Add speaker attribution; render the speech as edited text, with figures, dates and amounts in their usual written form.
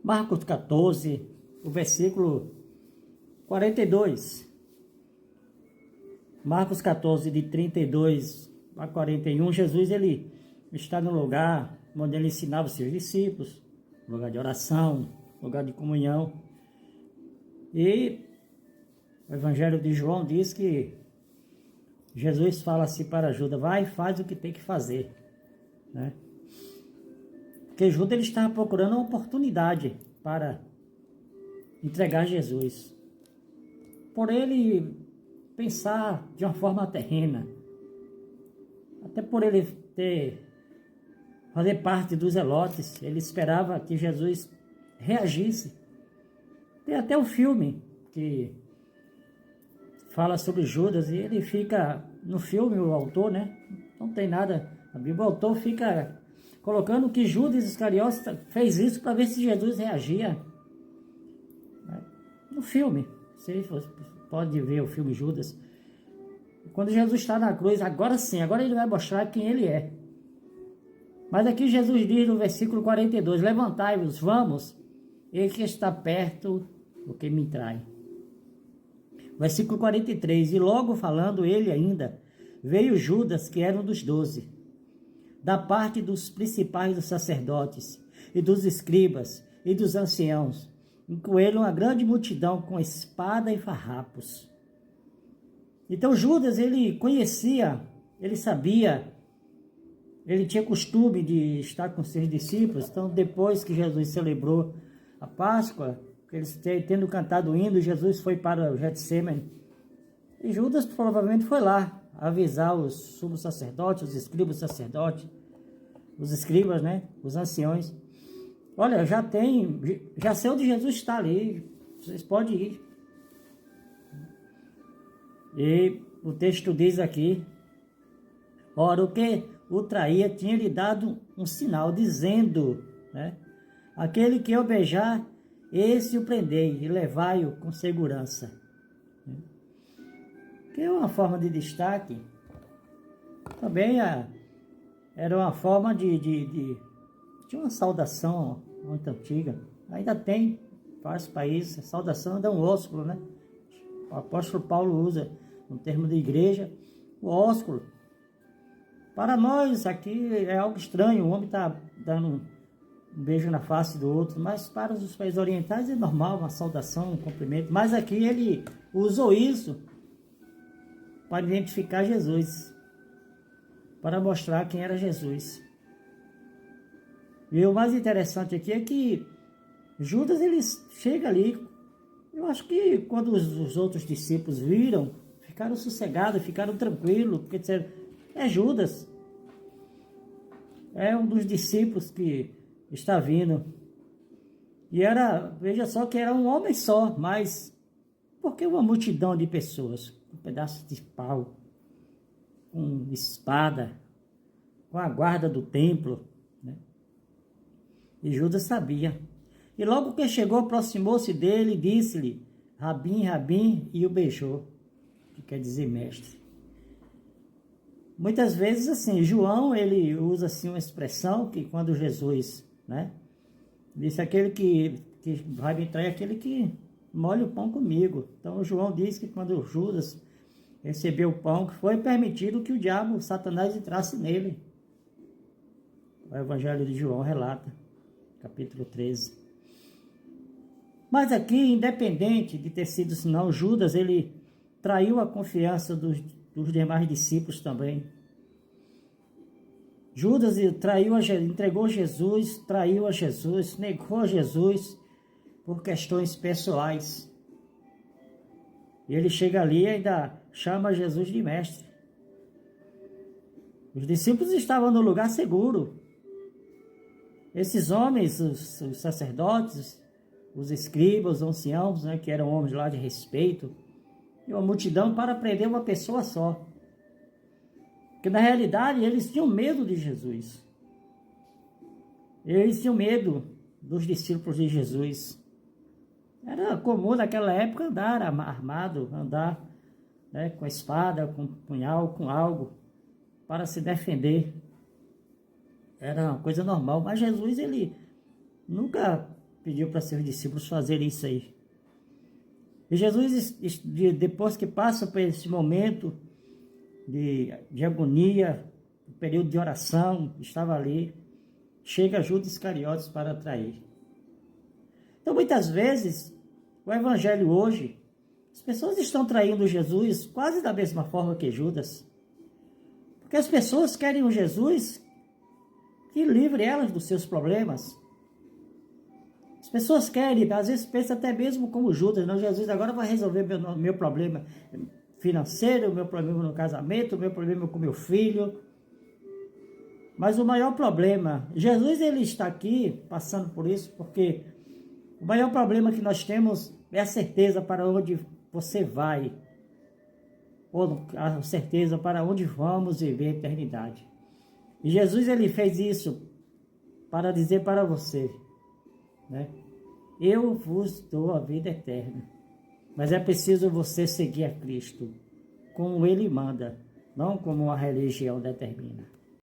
Speaker 1: Marcos 14, o versículo 42. Marcos 14, de 32 a 41, Jesus ele está no lugar onde ele ensinava os seus discípulos, lugar de oração, lugar de comunhão. E o Evangelho de João diz que Jesus fala assim para Judas: vai e faz o que tem que fazer, né? Porque Judas ele estava procurando uma oportunidade para entregar Jesus, por ele pensar de uma forma terrena, até por ele fazer parte dos zelotes. Ele esperava que Jesus reagisse. Tem até um filme que fala sobre Judas, e ele fica, no filme, o autor, né? Não tem nada, a Bíblia, o autor fica colocando que Judas Iscariotes fez isso para ver se Jesus reagia. No filme, você pode ver o filme Judas. Quando Jesus está na cruz, agora sim, agora ele vai mostrar quem ele é. Mas aqui Jesus diz no versículo 42, levantai-vos, vamos, ele que está perto, o que me trai. Versículo 43, e logo falando ele ainda, veio Judas, que era um dos 12, da parte dos principais dos sacerdotes, e dos escribas, e dos anciãos, e com ele uma grande multidão com espada e farrapos. Então Judas, ele conhecia, ele sabia, ele tinha costume de estar com seus discípulos. Então depois que Jesus celebrou a Páscoa, eles tendo cantado o hino, Jesus foi para o Getsêmani. E Judas provavelmente foi lá avisar os sumos sacerdotes, os escribas sacerdotes, os escribas, né, os anciões. Olha, já sei onde Jesus está ali, vocês podem ir. E o texto diz aqui, ora, o que o traía tinha lhe dado um sinal, dizendo, né, aquele que eu beijar, esse o prendei e levai-o com segurança. Que é uma forma de destaque. Também era uma forma de uma saudação muito antiga. Ainda tem vários países, a saudação é um ósculo, né? O apóstolo Paulo usa no termo de igreja o ósculo. Para nós aqui é algo estranho, o homem está dando um beijo na face do outro, mas para os países orientais é normal, uma saudação, um cumprimento. Mas aqui ele usou isso para identificar Jesus, para mostrar quem era Jesus. E o mais interessante aqui é que Judas, ele chega ali, eu acho que quando os outros discípulos viram, ficaram sossegados, ficaram tranquilos, porque disseram, é Judas, é um dos discípulos que está vindo. E veja só que era um homem só, mas por que uma multidão de pessoas, com pedaços de pau, com espada, com a guarda do templo, né? E Judas sabia. E logo que chegou, aproximou-se dele e disse-lhe, Rabim, Rabim, e o beijou, que quer dizer mestre. Muitas vezes, assim, João, ele usa assim uma expressão que quando Jesus, né, disse aquele que vai me trair, aquele que molha o pão comigo. Então João diz que quando Judas recebeu o pão, que foi permitido que o diabo, Satanás, entrasse nele. O Evangelho de João relata, capítulo 13. Mas aqui, independente de ter sido senão, Judas, ele traiu a confiança dos demais discípulos também. Judas entregou Jesus, traiu a Jesus, negou a Jesus por questões pessoais. E ele chega ali e ainda chama Jesus de mestre. Os discípulos estavam no lugar seguro. Esses homens, os sacerdotes, os escribas, os anciãos, né, que eram homens lá de respeito, e uma multidão para prender uma pessoa só. Porque na realidade eles tinham medo de Jesus. Eles tinham medo dos discípulos de Jesus. Era comum naquela época andar armado, andar, né, com espada, com punhal, com algo, para se defender. Era uma coisa normal. Mas Jesus, ele nunca pediu para seus discípulos fazer isso aí. E Jesus, depois que passa por esse momento de agonia, um período de oração, estava ali, chega Judas Iscariotes para trair. Então, muitas vezes, o evangelho hoje, as pessoas estão traindo Jesus quase da mesma forma que Judas. Porque as pessoas querem um Jesus que livre elas dos seus problemas. As pessoas querem, às vezes pensam até mesmo como Judas, não, Jesus agora vai resolver meu problema financeiro, meu problema no casamento, meu problema com meu filho. Mas o maior problema, Jesus ele está aqui passando por isso, porque o maior problema que nós temos é a certeza para onde você vai, ou a certeza para onde vamos viver a eternidade. E Jesus ele fez isso para dizer para você, né? Eu vos dou a vida eterna, mas é preciso você seguir a Cristo, como Ele manda, não como a religião determina.